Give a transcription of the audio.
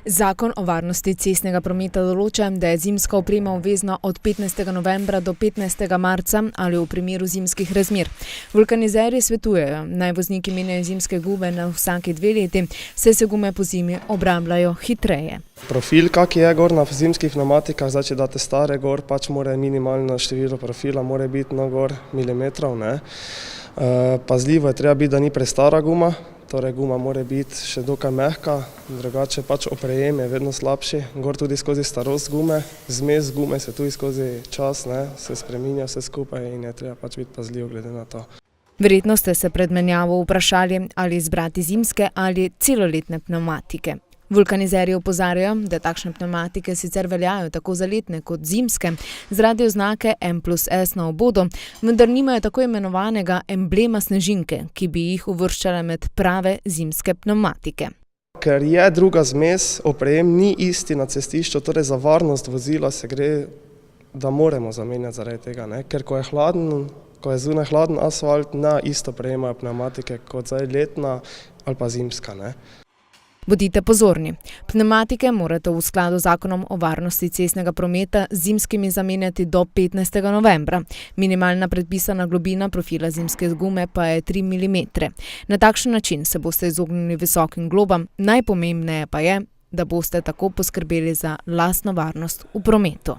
Zakon o varnosti cestnega prometa določa, da je zimska oprema obvezna od 15. novembra do 15. marca ali v primeru zimskih razmer. Vulkanizerji svetujejo, naj vozniki menjajo zimske gume na vsake 2 leti, saj se gume po zimi obrabljajo hitreje. Profil, kak je gor na zimskih pneumatikah, če date stare gor, pač mora minimalno število profila, mora biti na gor milimetrov, ne. Pazljivo je treba biti, da ni prestara guma, torej guma mora biti še dokaj mehka, drugače pač oprejem je vedno slabši, gor tudi skozi starost gume, zmes gume se tudi skozi čas, ne, se spreminja vse skupaj in je treba pač biti pazljiv glede na to. Verjetno ste se pred menjavo vprašali, ali izbrati zimske ali celoletne pneumatike. Vulkanizerji opozarjajo, da takšne pneumatike sicer veljajo tako za letne kot zimske, zaradi oznake M+S na obodu, vendar nimajo tako imenovanega emblema snežinke, ki bi jih uvrščala med prave zimske pneumatike. Ker je druga zmes, oprejem ni isti na cestišču, torej za varnost vozila se gre, da moramo zamenjati zaradi tega, ne? Ker ko je zunaj hladen asfalt, ne isto prejemajo pneumatike kot zdaj letna ali pa zimska, ne. Bodite pozorni. Pneumatike morate v skladu z Zakonom o varnosti cestnega prometa z zimskimi zamenjati do 15. novembra. Minimalna predpisana globina profila zimske gume pa je 3 mm. Na takšen način se boste izognili visokim globam, najpomembneje pa je, da boste tako poskrbeli za lastno varnost v prometu.